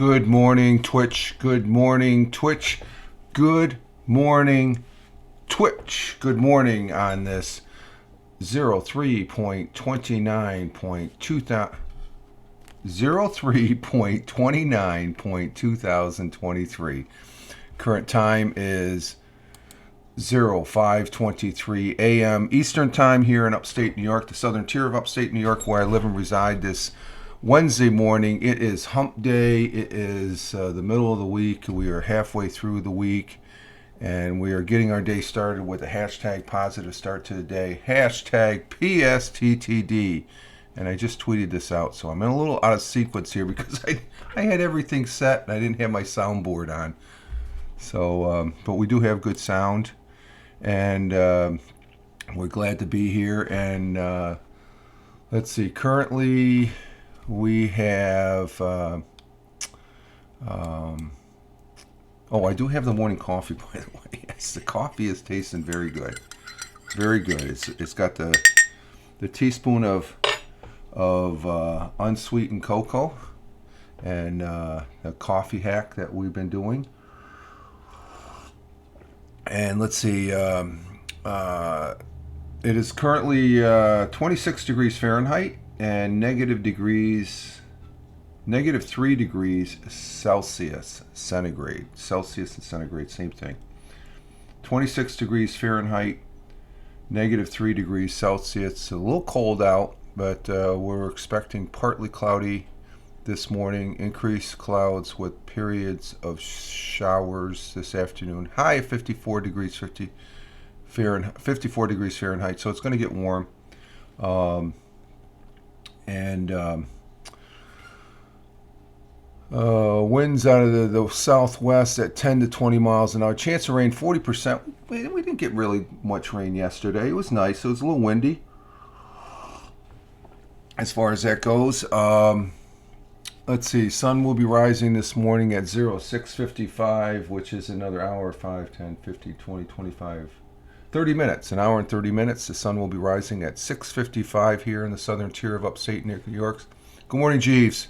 Good morning, Twitch. Good morning, Twitch. Good morning, Twitch. Good morning on this 03.29.2023. Current time is 05:23 a.m. Eastern Time here in Upstate New York, the southern tier of Upstate New York, where I live and reside. This Wednesday morning, it is hump day. It is the middle of the week. We are halfway through the week, and we are getting our day started with a hashtag positive start to the day. Hashtag PSTTD. And I just tweeted this out, so I'm in a little out of sequence here because I had everything set and I didn't have my soundboard on. So, but we do have good sound, and we're glad to be here. And let's see, currently we have, I do have the morning coffee, by the way. Yes, the coffee is tasting very good. Very good. It's got the teaspoon of unsweetened cocoa, and a coffee hack that we've been doing. And let's see, it is currently 26 degrees Fahrenheit and negative 3 degrees Celsius centigrade. Celsius and centigrade, same thing. 26 degrees Fahrenheit, negative 3 degrees Celsius. It's a little cold out, but we're expecting partly cloudy this morning, increased clouds with periods of showers this afternoon. High of 54 degrees 54 degrees Fahrenheit, so it's going to get warm. Winds out of the southwest at 10 to 20 miles an hour. Chance of rain 40%. We didn't get really much rain yesterday. It was nice. It was a little windy as far as that goes. Let's see, sun will be rising this morning at 06:55, which is another hour, 5, 10, 15, 20, 25, 30 minutes. An hour and 30 minutes. The sun will be rising at 6:55 here in the southern tier of upstate New York. Good morning, Jeeves.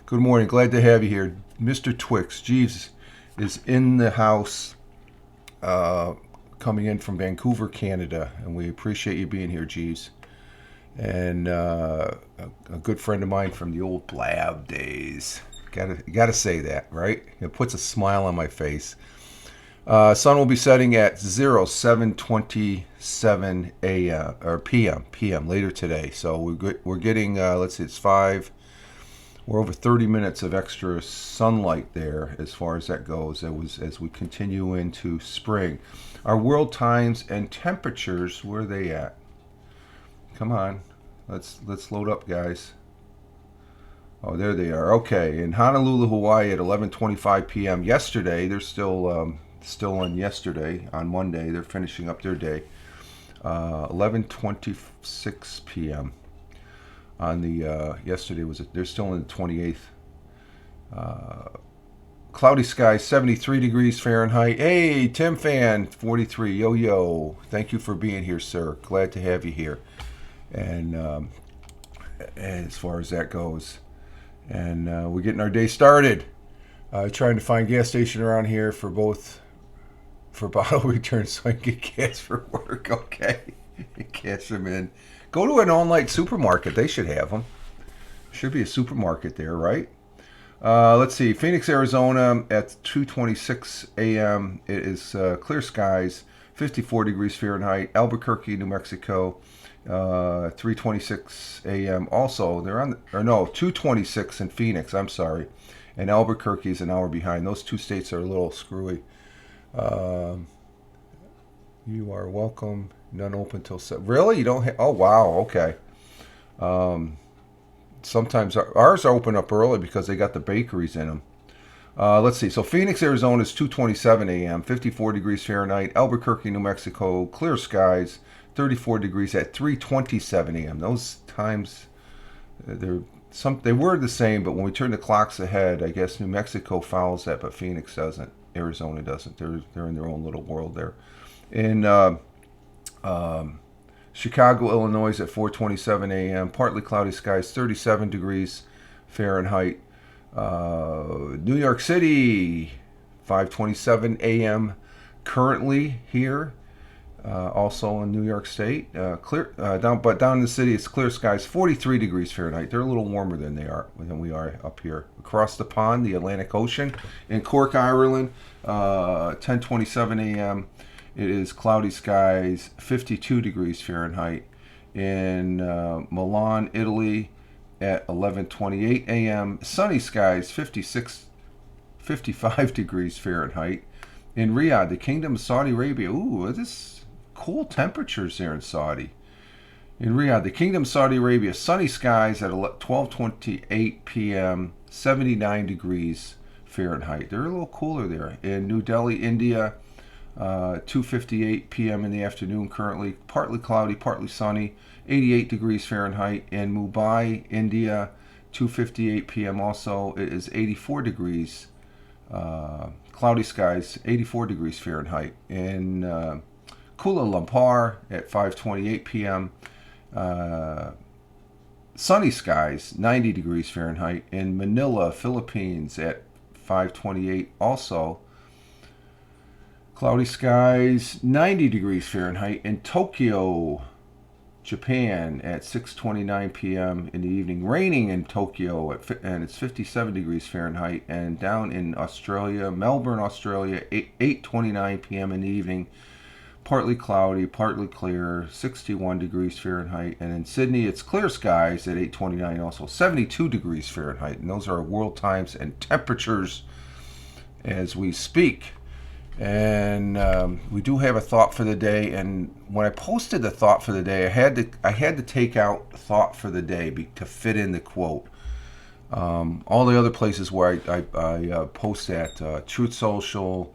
Good morning. Glad to have you here. Mr. Twix, Jeeves is in the house, coming in from Vancouver, Canada, and we appreciate you being here, Jeeves. And a good friend of mine from the old Blab days. Gotta say that, right? It puts a smile on my face. Sun will be setting at 07:27 a.m. or p.m. later today. So we're getting let's see, it's 5. We're over 30 minutes of extra sunlight there as far as that goes. As we continue into spring. Our world times and temperatures, where are they at? Come on, let's load up, guys. Oh, there they are. Okay, in Honolulu, Hawaii, at 11:25 p.m. Yesterday, they're still on yesterday. On Monday, they're finishing up their day. 11:26 p.m. on the yesterday they're still in the 28th. Cloudy skies, 73 degrees Fahrenheit. Hey, Tim Fan, 43. Yo. Thank you for being here, sir. Glad to have you here. And as far as that goes, and we're getting our day started. Trying to find gas station around here for bottle returns so I can get gas for work. Okay, cash them in. Go to an all-night supermarket. They should have them. Should be a supermarket there, right? Let's see. Phoenix, Arizona at 2:26 a.m. It is clear skies, 54 degrees Fahrenheit. Albuquerque, New Mexico. 3:26 a.m. Also, they're on, 2:26 in Phoenix. I'm sorry, and Albuquerque is an hour behind. Those two states are a little screwy. You are welcome. None open till 7. Really? You don't have? Oh wow. Okay. Sometimes ours open up early because they got the bakeries in them. Let's see. So Phoenix, Arizona is 2:27 a.m. 54 degrees Fahrenheit. Albuquerque, New Mexico, clear skies. 34 degrees at 3:27 a.m. Those times, they were the same, but when we turn the clocks ahead, I guess New Mexico follows that, but Phoenix doesn't. Arizona doesn't. They're in their own little world there. In Chicago, Illinois at 4:27 a.m. Partly cloudy skies, 37 degrees Fahrenheit. New York City, 5:27 a.m. currently here. Also in New York State, clear down in the city, it's clear skies, 43 degrees Fahrenheit. They're a little warmer than we are up here. Across the pond, the Atlantic Ocean, in Cork, Ireland, 10:27 a.m. It is cloudy skies, 52 degrees Fahrenheit. In Milan, Italy, at 11:28 a.m. sunny skies, 55 degrees Fahrenheit. In Riyadh, the Kingdom of Saudi Arabia, this cool temperatures there in Saudi. In Riyadh, the Kingdom of Saudi Arabia, sunny skies at 12:28 p.m., 79 degrees Fahrenheit. They're a little cooler there. In New Delhi, India, 2:58 p.m. in the afternoon currently, partly cloudy, partly sunny, 88 degrees Fahrenheit. In Mumbai, India, 2:58 p.m. also, it is 84 degrees, cloudy skies, 84 degrees Fahrenheit. In Kuala Lumpur at 5:28 p.m. Sunny skies, 90 degrees Fahrenheit. In Manila, Philippines at 5:28 also. Cloudy skies, 90 degrees Fahrenheit. In Tokyo, Japan at 6:29 p.m. in the evening. Raining in Tokyo and it's 57 degrees Fahrenheit. And down in Australia, Melbourne, Australia, 8:29 p.m. in the evening. Partly cloudy, partly clear, 61 degrees Fahrenheit. And in Sydney, it's clear skies at 8:29 also, 72 degrees Fahrenheit. And those are world times and temperatures as we speak. And we do have a thought for the day. And when I posted the thought for the day, I had to take out thought for the day to fit in the quote. All the other places where I post at, Truth Social,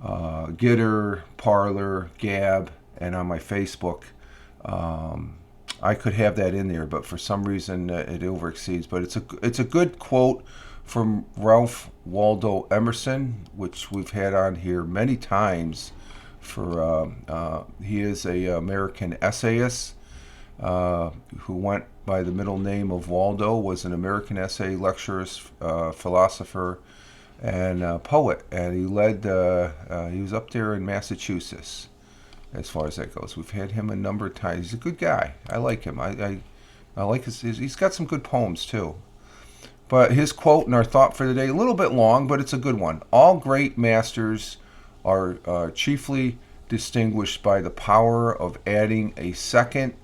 Gitter, Parler, Gab, and on my Facebook, I could have that in there, but for some reason it overexceeds. But it's a good quote from Ralph Waldo Emerson, which we've had on here many times. He is a American essayist who went by the middle name of Waldo. Was an American essay lecturer, philosopher, and poet, and he was up there in Massachusetts as far as that goes. We've had him a number of times. He's a good guy. I like him. I like he's got some good poems too. But his quote and our thought for the day, a little bit long, but it's a good one. All great masters are chiefly distinguished by the power of adding a second,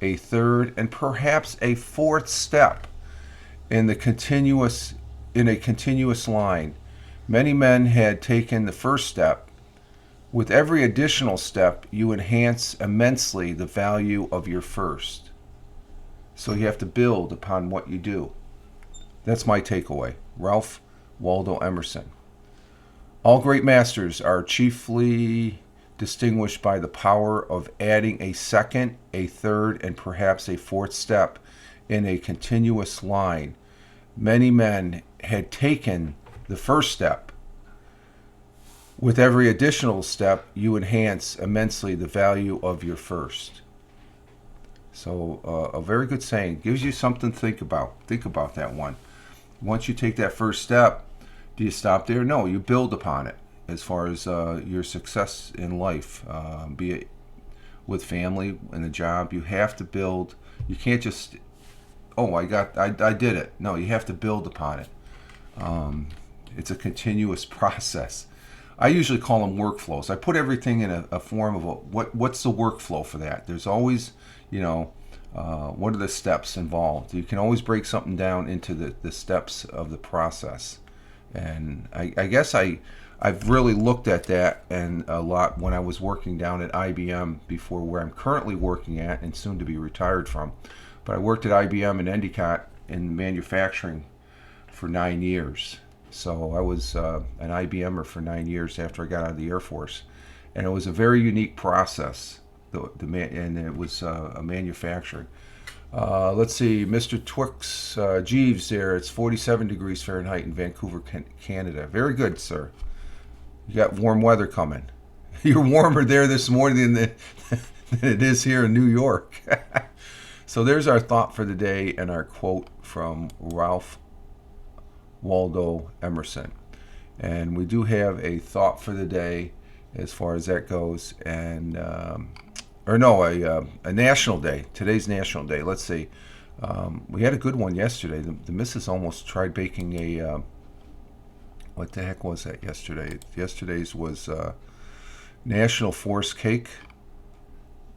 a third, and perhaps a fourth step in a continuous line. Many men had taken the first step. With every additional step, you enhance immensely the value of your first. So you have to build upon what you do. That's my takeaway. Ralph Waldo Emerson. All great masters are chiefly distinguished by the power of adding a second, a third, and perhaps a fourth step in a continuous line. Many men had taken the first step. With every additional step, you enhance immensely the value of your first. So a very good saying. Gives you something to think about. Think about that one. Once you take that first step, do you stop there? No, you build upon it as far as your success in life, be it with family and a job. You have to build. You can't just, I did it. No, you have to build upon it. It's a continuous process. I usually call them workflows. I put everything in a form of what's the workflow for that. There's always, what are the steps involved? You can always break something down into the steps of the process. And I guess I've really looked at that and a lot when I was working down at IBM before, where I'm currently working at and soon to be retired from. But I worked at IBM in Endicott in manufacturing for 9 years. So I was an IBMer for 9 years after I got out of the Air Force. And it was a very unique process, and it was a manufacturing. Let's see, Mr. Twix Jeeves there, it's 47 degrees Fahrenheit in Vancouver, Canada. Very good, sir. You got warm weather coming. You're warmer there this morning than it is here in New York. So there's our thought for the day and our quote from Ralph Waldo Emerson. And we do have a thought for the day as far as that goes, and a national day. Today's national day. Let's see. We had a good one yesterday. The missus almost tried baking a what the heck was that yesterday? Yesterday's was National Force Cake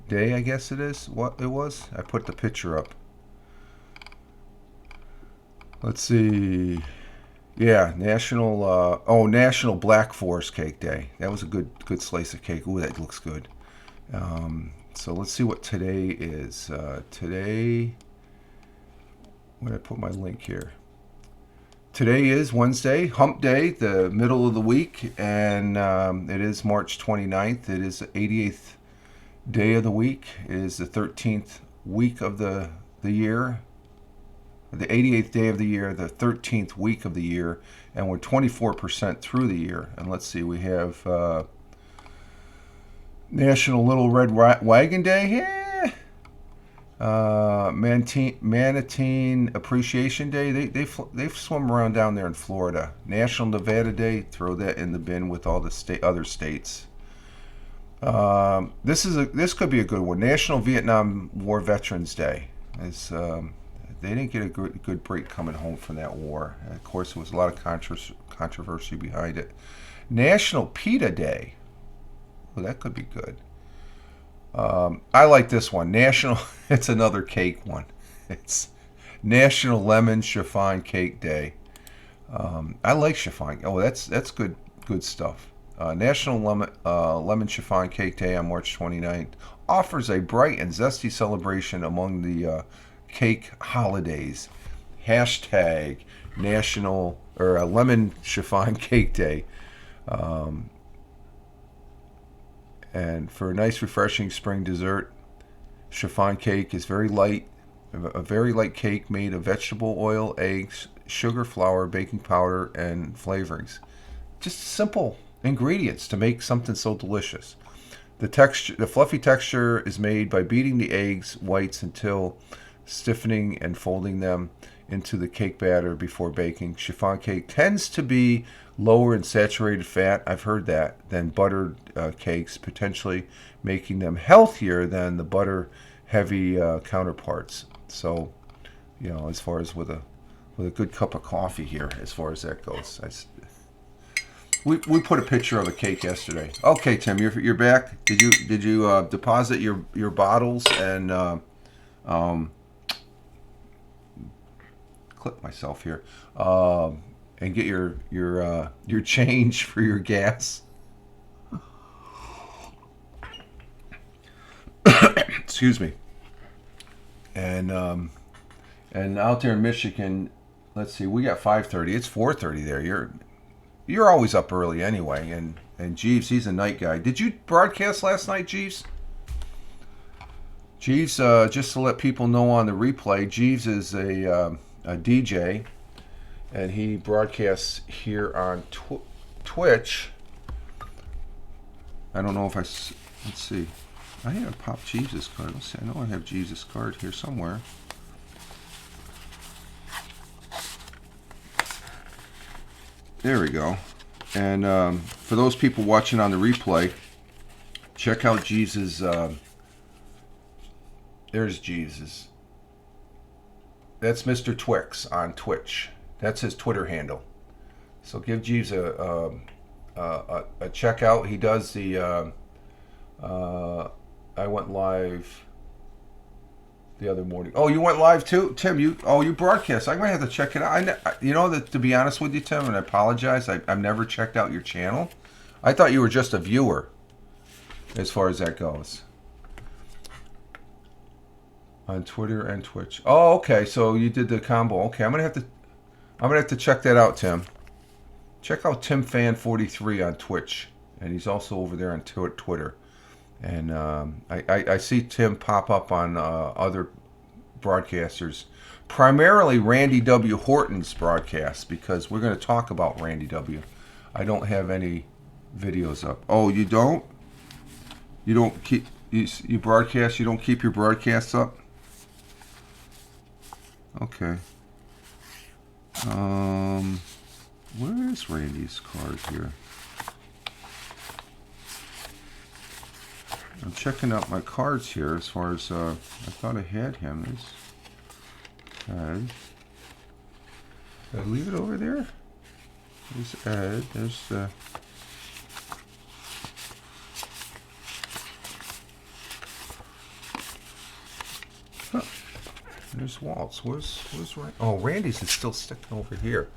Day, I guess it is. What it was? I put the picture up. Let's see. Yeah, National Black Forest Cake Day. That was a good slice of cake. Ooh, that looks good. So let's see what today is. Today, where did I put my link here? Today is Wednesday, Hump Day, the middle of the week, and it is March 29th. It is the 88th day of the week. It is the 13th week of the year. The 88th day of the year, the 13th week of the year, and we're 24% through the year. And let's see, we have National Little Red Wagon Day. Yeah. Manatee Appreciation Day. They swim around down there in Florida. National Nevada Day. Throw that in the bin with all the other states. This could be a good one. National Vietnam War Veterans Day. They didn't get a good break coming home from that war. And of course, there was a lot of controversy behind it. National Pita Day. Well, that could be good. I like this one. It's another cake one. It's National Lemon Chiffon Cake Day. I like chiffon. Oh, that's good stuff. National Lemon Chiffon Cake Day on March 29th offers a bright and zesty celebration among the cake holidays. Hashtag National Lemon Chiffon Cake Day. And for a nice, refreshing spring dessert, chiffon cake is very light. A very light cake made of vegetable oil, eggs, sugar, flour, baking powder, and flavorings. Just simple ingredients to make something so delicious. The fluffy texture is made by beating the eggs whites until stiffening and folding them into the cake batter before baking. Chiffon cake tends to be lower in saturated fat, I've heard that, than buttered cakes, potentially making them healthier than the butter-heavy counterparts. So, as far as with a good cup of coffee here, as far as that goes, we put a picture of a cake yesterday. Okay, Tim, you're back. Did you deposit your bottles and clip myself here and get your change for your gas? Excuse me. And out there in Michigan, let's see, we got 5:30. It's 4:30 there. You're always up early anyway. And Jeeves, he's a night guy. Did you broadcast last night, Jeeves? Jeeves, just to let people know on the replay, Jeeves is a DJ, and he broadcasts here on Twitch. I don't know if let's see. I haven't popped Jeeves' card. Let's see. I know I have Jeeves' card here somewhere. There we go. And for those people watching on the replay, check out Jeeves'. There's Jeeves'. That's Mr. Twix on Twitch. That's his Twitter handle. So give Jeeves a check out. He does the. I went live the other morning. Oh, you went live too, Tim? You broadcast. I might have to check it out. To be honest with you, Tim, and I apologize, I've never checked out your channel. I thought you were just a viewer, as far as that goes. On Twitter and Twitch. Oh, okay. So you did the combo. Okay, I'm gonna have to check that out, Tim. Check out TimFan43 on Twitch, and he's also over there on Twitter. And I see Tim pop up on other broadcasters, primarily Randy W. Horton's broadcasts, because we're going to talk about Randy W. I don't have any videos up. Oh, you don't? You don't keep you broadcast? You don't keep your broadcasts up? Okay. Where is Randy's card here? I'm checking out my cards here as far as, I thought I had him. There's Ed. Did I leave it over there? There's Ed. There's the... Huh. There's Waltz. Where's Randy? Oh, Randy's is still sticking over here.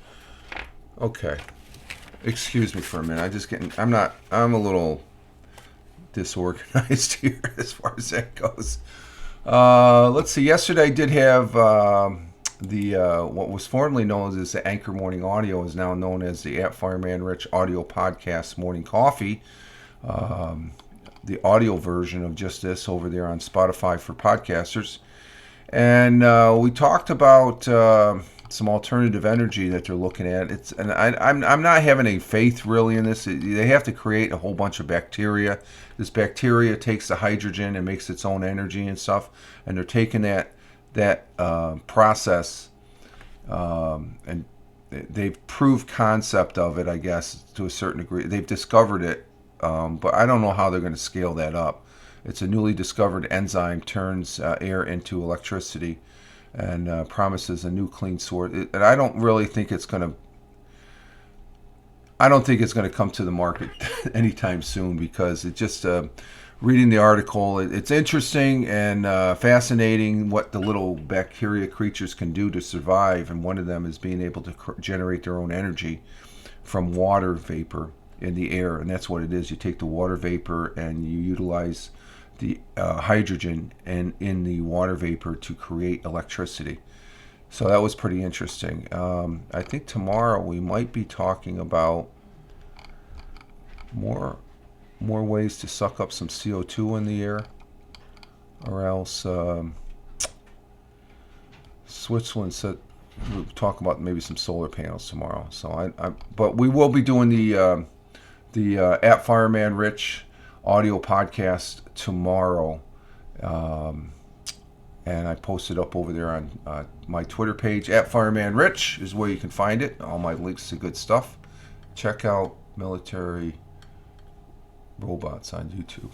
Okay. Excuse me for a minute. I'm a little disorganized here as far as that goes. Let's see. Yesterday I did have what was formerly known as the Anchor Morning Audio is now known as the At Fireman Rich Audio Podcast Morning Coffee. The audio version of just this over there on Spotify for podcasters. And we talked about some alternative energy that they're looking at. I'm not having any faith really in this. They have to create a whole bunch of bacteria. This bacteria takes the hydrogen and makes its own energy and stuff. And they're taking that process and they've proved concept of it, I guess, to a certain degree. They've discovered it, but I don't know how they're going to scale that up. It's a newly discovered enzyme, turns air into electricity, and promises a new clean source. And I don't really think it's going to. I don't think it's going to come to the market anytime soon because it just reading the article, it's interesting and fascinating what the little bacteria creatures can do to survive. And one of them is being able to generate their own energy from water vapor in the air, and that's what it is. You take the water vapor and you utilize the hydrogen in the water vapor to create electricity. So that was pretty interesting. I think tomorrow we might be talking about more ways to suck up some CO2 in the air, or else Switzerland said we'll talk about maybe some solar panels tomorrow. So but we will be doing the At Fireman Rich audio podcast tomorrow, and I posted up over there on my Twitter page. At Fireman Rich is where you can find it. All my links to good stuff. Check out Military Robots on YouTube.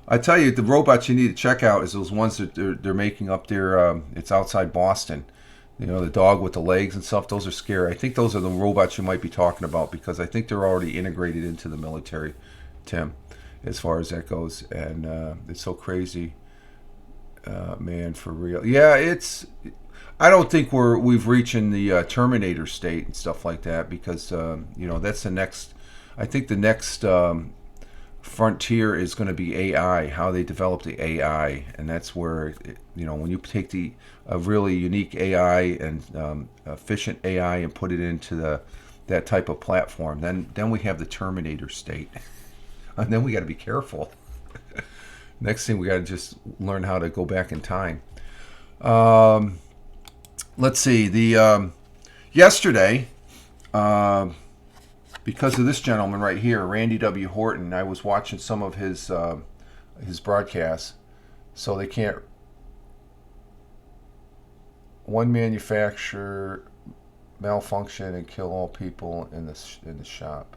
I tell you, the robots you need to check out is those ones that they're making up there. It's outside Boston. You know, the dog with the legs and stuff. Those are scary. I think those are the robots you might be talking about because I think they're already integrated into the military, Tim, as far as that goes. And it's so crazy, man, for real. Yeah, I don't think we've reached in the Terminator state and stuff like that because that's the next. I think the next frontier is going to be AI. How they develop the AI, and that's where when you take a really unique AI and efficient AI and put it into that type of platform, then we have the Terminator state. And then we got to be careful. Next thing, we got to just learn how to go back in time. Let's see. Yesterday, because of this gentleman right here, Randy W. Horton, I was watching some of his broadcasts. So they can't. One manufacturer malfunction and kill all people in the shop.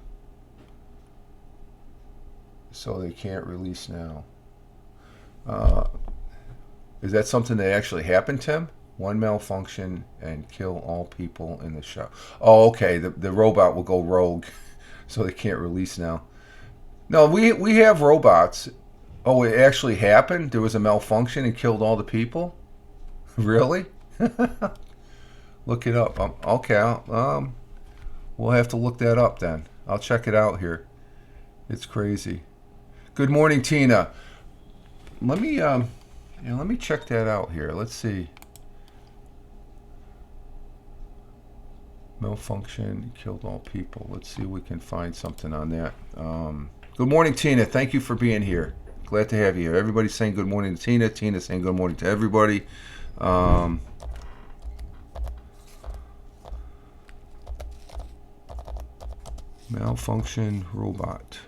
So they can't release now. Is that something that actually happened, Tim? One malfunction and kill all people in the shop. Oh, okay. The robot will go rogue, so they can't release now. No, we have robots. Oh, it actually happened? There was a malfunction and killed all the people? Really? Look it up. Okay. We'll have to look that up then. I'll check it out here. It's crazy. Good morning, Tina. Let me check that out here. Let's see. Malfunction killed all people. Let's see if we can find something on that. Good morning, Tina. Thank you for being here. Glad to have you here. Everybody's saying good morning to Tina. Tina's saying good morning to everybody. Malfunction robot.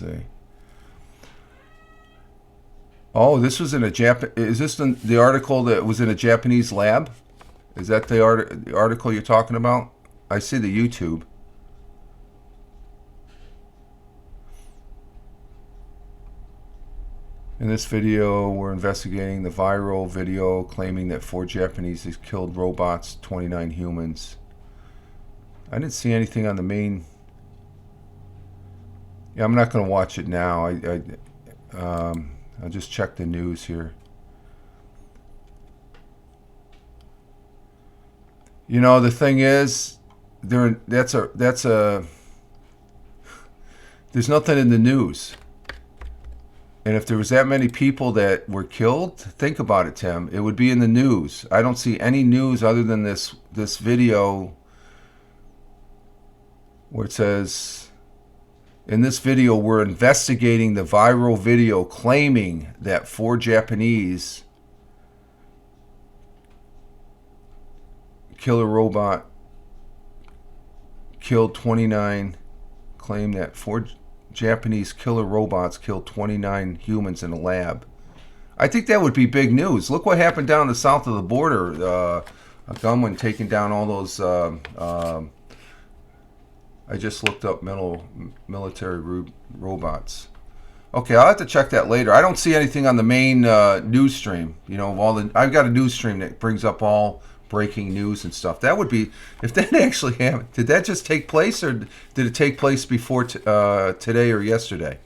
see. Oh, this was in a Is this the article that was in a Japanese lab? Is that the article you're talking about? I see the YouTube. In this video, we're investigating the viral video claiming that 4 Japanese killed robots, 29 humans. I didn't see anything on the main. Yeah, I'm not going to watch it now. I'll just check the news here. You know, the thing is, there's nothing in the news. And if there was that many people that were killed, think about it, Tim. It would be in the news. I don't see any news other than this video where it says, in this video, we're investigating the viral video claiming that 4 Japanese killer robot killed 29, claim that 4 Japanese killer robots killed 29 humans in a lab. I think that would be big news. Look what happened down the south of the border. A gunman taking down all those... I just looked up military robots. Okay, I'll have to check that later. I don't see anything on the main news stream. You know, I've got a news stream that brings up all breaking news and stuff. That would be, if that actually happened, did that just take place, or did it take place before today or yesterday?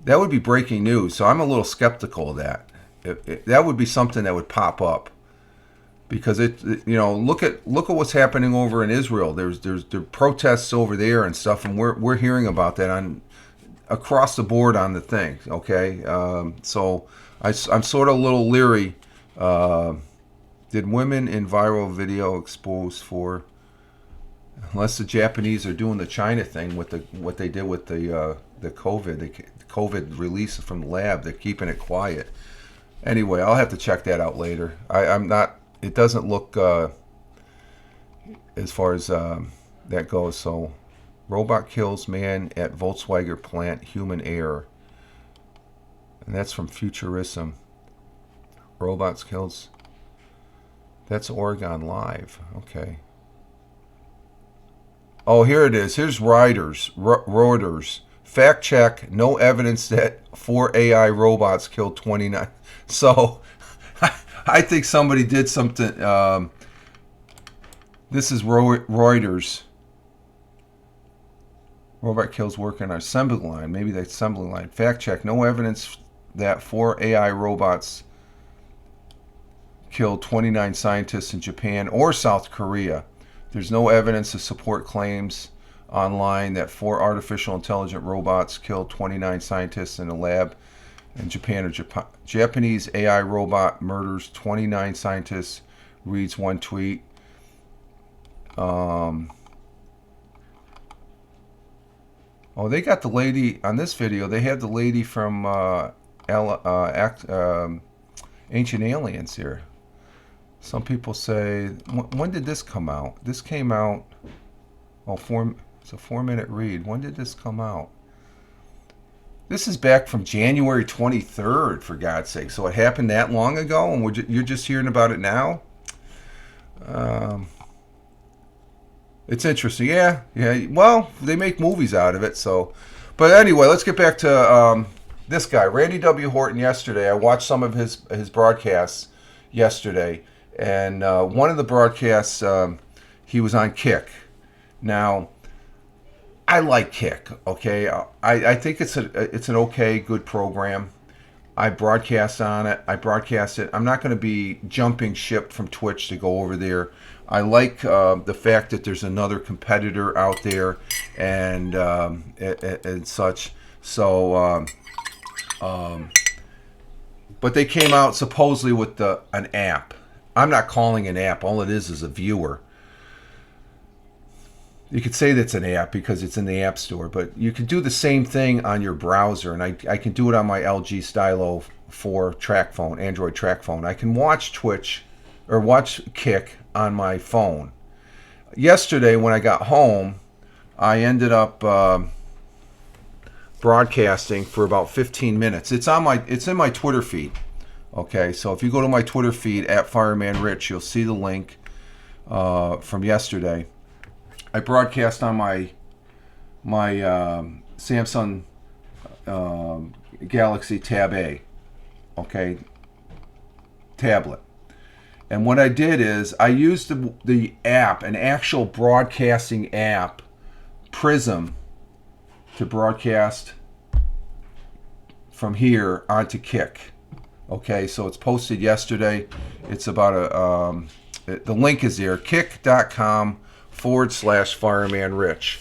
That would be breaking news. So I'm a little skeptical of that. That would be something that would pop up. Because you know, look at what's happening over in Israel. There protests over there and stuff, and we're hearing about that across the board on the thing. Okay, so I'm sort of a little leery. Did women in viral video exposed for? Unless the Japanese are doing the China thing with what they did with the COVID release from the lab, they're keeping it quiet. Anyway, I'll have to check that out later. I'm not. It doesn't look as far as that goes. So, robot kills man at Volkswagen plant, human error. And that's from Futurism. Robots kills. That's Oregon Live. Okay. Oh, here it is. Here's Reuters. Fact check. No evidence that 4 AI robots killed 29. So... I think somebody did something. This is Reuters. Robot kills worker on our assembly line. Maybe the assembly line. Fact check. No evidence that 4 AI robots killed 29 scientists in Japan or South Korea. There's no evidence to support claims online that 4 artificial intelligent robots killed 29 scientists in a lab in Japan or Japanese AI robot murders 29 scientists, reads one tweet. Oh, they got the lady on this video. They had the lady from Ancient Aliens here. Some people say, when did this come out? This came out, it's a 4-minute read. When did this come out? This is back from January 23rd, for God's sake. So it happened that long ago, and you're just hearing about it now? It's interesting. Yeah. Well, they make movies out of it. So, but anyway, let's get back to this guy, Randy W. Horton. Yesterday, I watched some of his broadcasts yesterday, and one of the broadcasts, he was on Kick. Now, I like Kick, okay? I think it's an okay, good program. I broadcast on it. I'm not going to be jumping ship from Twitch to go over there. I like the fact that there's another competitor out there and such. So, but they came out supposedly with an app. I'm not calling an app. All it is a viewer. You could say that's an app because it's in the App Store, but you can do the same thing on your browser, and I can do it on my LG Stylo 4 track phone, Android track phone. I can watch Twitch or watch Kick on my phone. Yesterday when I got home, I ended up broadcasting for about 15 minutes. It's in my Twitter feed. Okay, so if you go to my Twitter feed at Fireman Rich, you'll see the link from yesterday. I broadcast on my Samsung Galaxy Tab A, okay, tablet. And what I did is I used the app, an actual broadcasting app, Prism, to broadcast from here onto Kick. Okay, so it's posted yesterday. It's about the link is there, kick.com/Fireman Rich.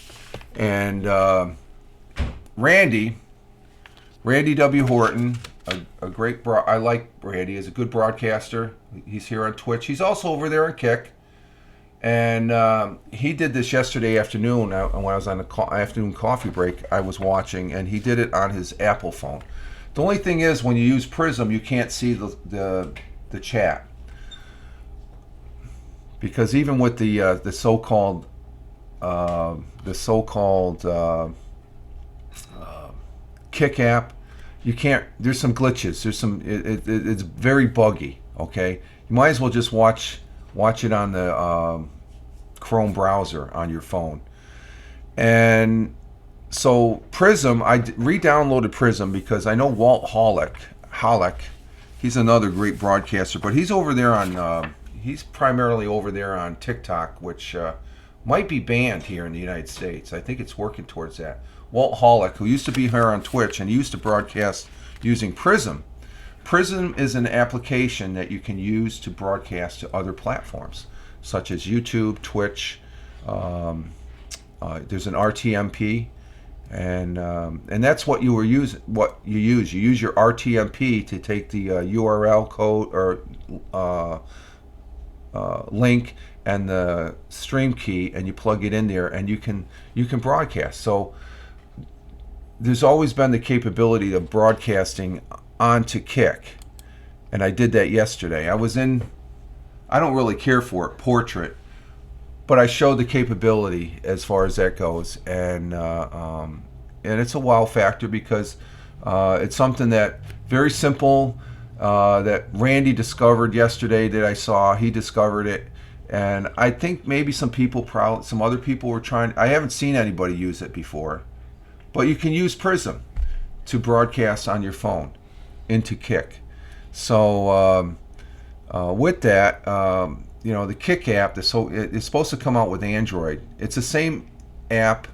And Randy W. Horton, a great I like Randy. He's a good broadcaster. He's here on Twitch. He's also over there on Kick. And he did this yesterday afternoon when I was on the afternoon coffee break. I was watching, and he did it on his Apple phone. The only thing is, when you use Prism, you can't see the chat, because even with the so-called Kick app, you can't. There's some glitches. There's some. It's very buggy. Okay, you might as well just watch it on the Chrome browser on your phone. And so Prism, I re-downloaded Prism because I know Walt Hollick, he's another great broadcaster, but he's over there on he's primarily over there on TikTok, which might be banned here in the United States. I think it's working towards that. Walt Hollick, who used to be here on Twitch and he used to broadcast using Prism. Prism is an application that you can use to broadcast to other platforms, such as YouTube, Twitch. There's an RTMP, and that's what you use. You use your RTMP to take the URL code or link and the stream key, and you plug it in there, and you can broadcast. So there's always been the capability of broadcasting onto Kick, and I did that yesterday. I don't really care for it, portrait, but I showed the capability as far as that goes, and it's a wow factor because it's something that very simple that Randy discovered yesterday. That I saw, he discovered it, and I think maybe some other people were trying. I haven't seen anybody use it before, but you can use Prism to broadcast on your phone into Kick. So with that, the Kick app, it's supposed to come out with Android. It's the same app,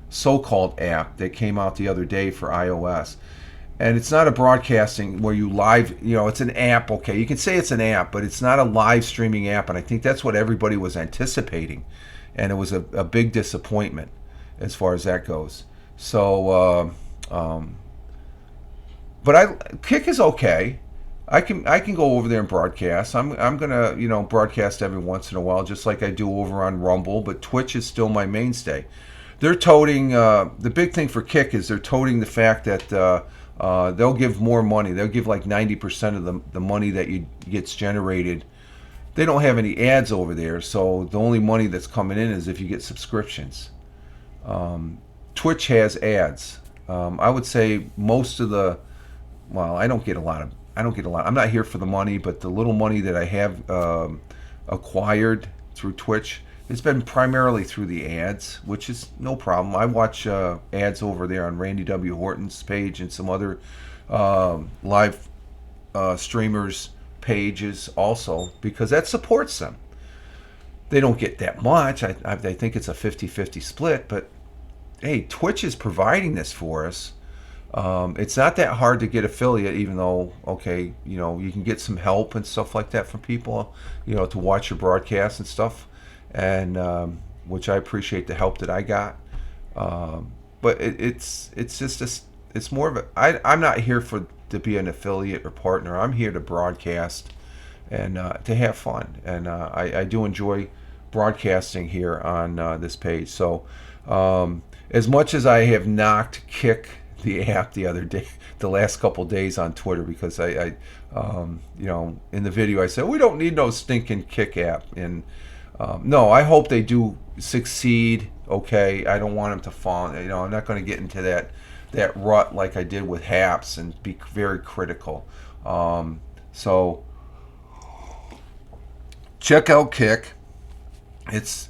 so-called app, that came out the other day for iOS. And it's not a broadcasting where you live, it's an app, okay. You can say it's an app, but it's not a live streaming app. And I think that's what everybody was anticipating. And it was a big disappointment as far as that goes. So, but Kick is okay. I can go over there and broadcast. I'm gonna broadcast every once in a while, just like I do over on Rumble. But Twitch is still my mainstay. They're toting the big thing for Kick is they're toting the fact that they'll give more money. They'll give like 90% of the money that gets generated. They don't have any ads over there, so the only money that's coming in is if you get subscriptions. Twitch has ads. I would say most of I don't get a lot. I'm not here for the money, but the little money that I have acquired through Twitch, it's been primarily through the ads, which is no problem. I watch ads over there on Randy W. Horton's page and some other live streamers' pages also, because that supports them. They don't get that much. I think it's a 50-50 split, but hey, Twitch is providing this for us. It's not that hard to get affiliate, even though, okay, you can get some help and stuff like that from people, to watch your broadcasts and stuff, and which I appreciate the help that I got. But it's just it's more of a. I'm not here to be an affiliate or partner. I'm here to broadcast and to have fun, and I do enjoy broadcasting here on this page. So as much as I have knocked Kick, the app, the last couple days on Twitter, because I in the video I said we don't need no stinking Kick app, and no, I hope they do succeed. Okay, I don't want them to fall. I'm not going to get into that that rut like I did with Haps and be very critical. So check out Kick. It's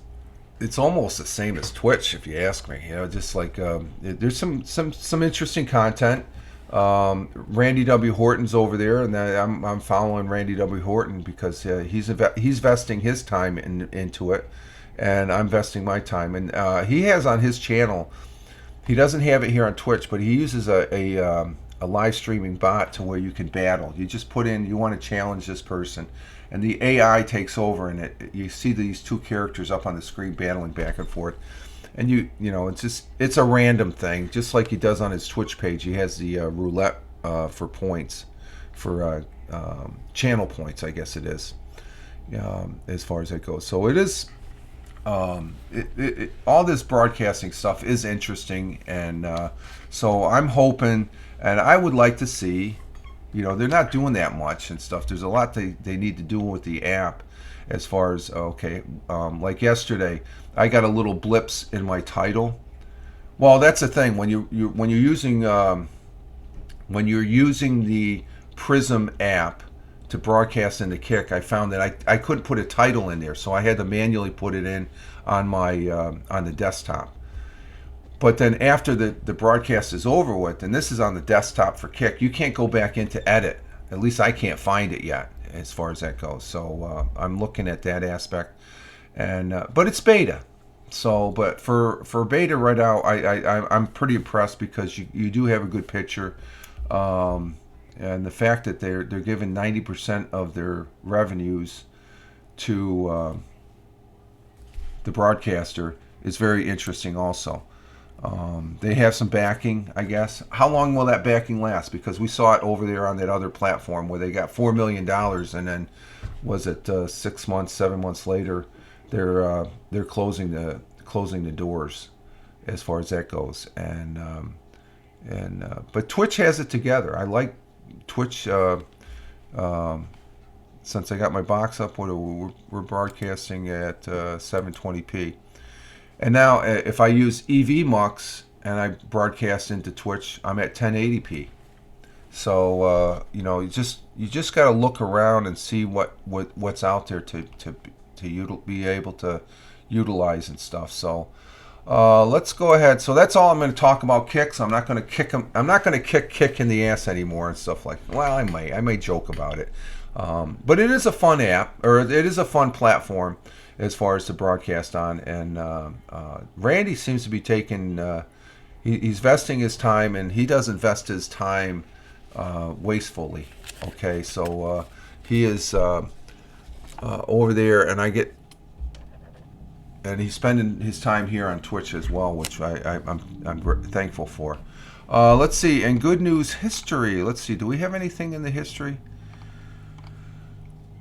almost the same as Twitch, if you ask me. Just like there's some interesting content. Randy W. Horton's over there, and I'm following Randy W. Horton because he's vesting his time into it, and I'm vesting my time. And he has on his channel. He doesn't have it here on Twitch, but he uses a live streaming bot to where you can battle. You just put in you want to challenge this person, and the AI takes over, and you see these two characters up on the screen battling back and forth. And it's a random thing, just like he does on his Twitch page. He has the roulette for points, for channel points, I guess it is, as far as that goes. So it is. All this broadcasting stuff is interesting, and so I'm hoping, and I would like to see, they're not doing that much and stuff. There's a lot they need to do with the app, as far as like yesterday, I got a little blips in my title. Well, that's the thing when you're using the Prism app to broadcast into Kick, I found that I couldn't put a title in there, so I had to manually put it in on my on the desktop. But then after the broadcast is over with, and this is on the desktop for Kick, you can't go back into edit. At least I can't find it yet, as far as that goes. So I'm looking at that aspect, and but it's beta. So, but for beta right now, I'm pretty impressed because you do have a good picture. And the fact that they're giving 90% of their revenues to the broadcaster is very interesting also. They have some backing, I guess. How long will that backing last? Because we saw it over there on that other platform where they got $4 million, and then was it 6 months, 7 months later, they're closing the doors as far as that goes. But Twitch has it together. I like Twitch, since I got my box up, we're broadcasting at 720p. And now if I use EVMux and I broadcast into Twitch, I'm at 1080p. So you just got to look around and see what's out there to be able to utilize and stuff. So let's go ahead. So that's all I'm going to talk about Kicks. I'm not going to kick him. I'm not going to kick in the ass anymore and stuff like that. Well, I may joke about it. But it is a fun app, or it is a fun platform as far as to broadcast on. And Randy seems to be taking, he's vesting his time, and he doesn't vest his time wastefully. Okay, so he is over there, and he's spending his time here on Twitch as well, which I'm thankful for. Let's see, and good news history. Let's see, do we have anything in the history?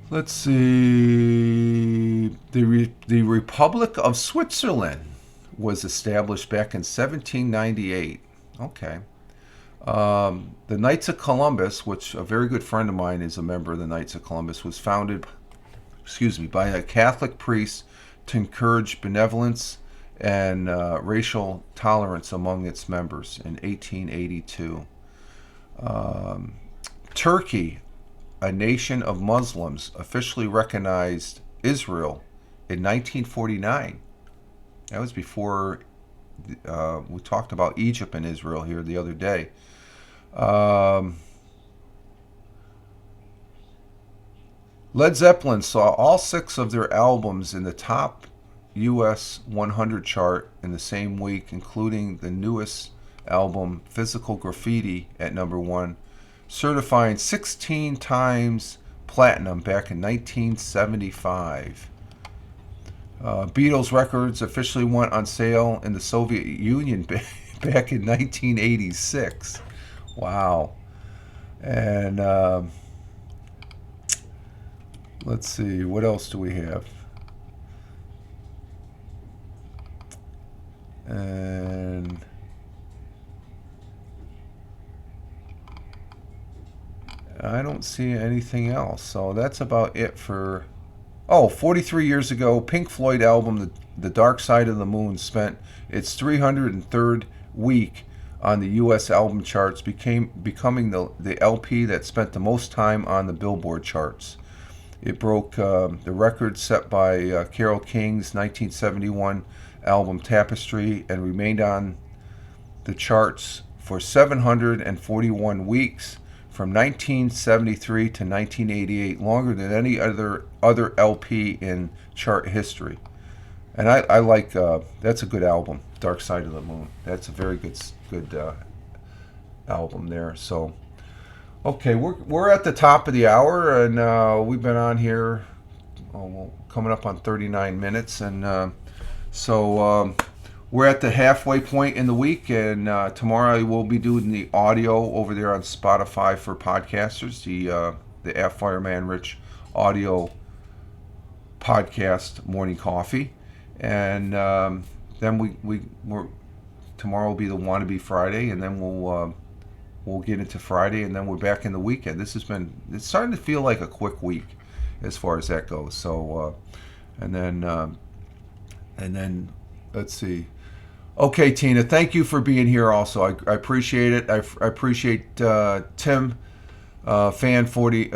Let's see. The Republic of Switzerland was established back in 1798. Okay. The Knights of Columbus, which a very good friend of mine is a member of the Knights of Columbus, was founded, by a Catholic priest to encourage benevolence and racial tolerance among its members in 1882. Turkey, a nation of Muslims, officially recognized Israel in 1949. That was before we talked about Egypt and Israel here the other day. Led Zeppelin saw all 6 of their albums in the top US 100 chart in the same week, including the newest album, Physical Graffiti, at number 1, certifying 16 times platinum back in 1975. Beatles records officially went on sale in the Soviet Union back in 1986. Wow. And let's see, what else do we have? And I don't see anything else. So that's about it for... 43 years ago, Pink Floyd album, The Dark Side of the Moon, spent its 303rd week on the U.S. album charts, becoming the LP that spent the most time on the Billboard charts. It broke the record set by Carole King's 1971 album Tapestry and remained on the charts for 741 weeks from 1973 to 1988, longer than any other LP in chart history. And I like that's a good album, Dark Side of the Moon. That's a very good album there. So, okay, we're at the top of the hour, and we've been on here coming up on 39 minutes, and so we're at the halfway point in the week, and tomorrow we'll be doing the audio over there on Spotify for podcasters, the At Fireman Rich audio podcast morning coffee, and then we're tomorrow will be the Wannabe Friday, and then we'll get into Friday, and then we're back in the weekend. It's starting to feel like a quick week as far as that goes. So and then let's see. Okay, Tina, thank you for being here also. I appreciate it. I appreciate Tim Fan 40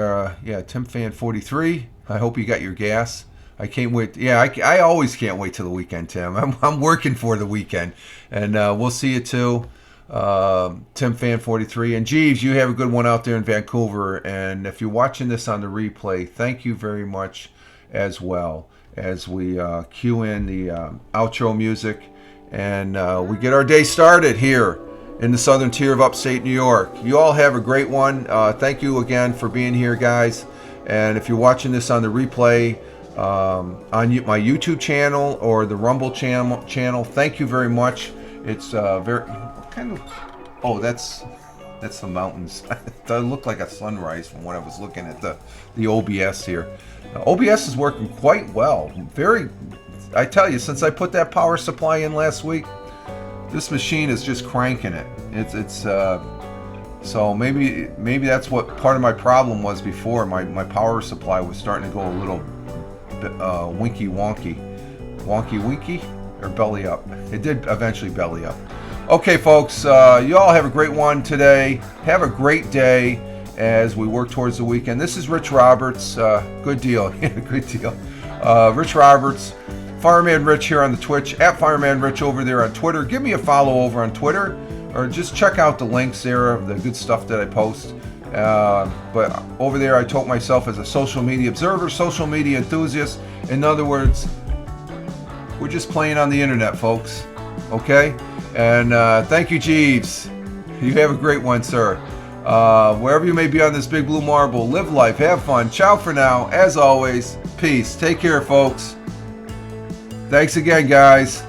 Tim Fan 43. I hope you got your gas. I can't wait. Yeah, I always can't wait till the weekend, Tim. I'm working for the weekend, and we'll see you too, Tim Fan 43. And Jeeves, you have a good one out there in Vancouver. And if you're watching this on the replay, thank you very much as well, as we cue in the outro music, and we get our day started here in the southern tier of upstate New York. You all have a great one. Thank you again for being here, guys. And if you're watching this on the replay, on my YouTube channel or the Rumble channel, thank you very much. It's very kind of, oh, that's the mountains. It looked like a sunrise from when I was looking at the OBS here. OBS is working quite well. I tell you, since I put that power supply in last week, this machine is just cranking it. It's so maybe that's what part of my problem was before. My power supply was starting to go a little winky wonky, or belly up. It did eventually belly up. Okay, folks, you all have a great one today. Have a great day as we work towards the weekend. This is Rich Roberts. Good deal. Good deal. Rich Roberts, Fireman Rich here on the Twitch, at Fireman Rich over there on Twitter. Give me a follow over on Twitter, or just check out the links there of the good stuff that I post. But over there, I told myself as a social media observer, social media enthusiast. In other words, we're just playing on the internet, folks. Okay? And thank you, Jeeves. You have a great one, sir. Wherever you may be on this big blue marble, live life, have fun. Ciao for now. As always, peace. Take care, folks. Thanks again, guys.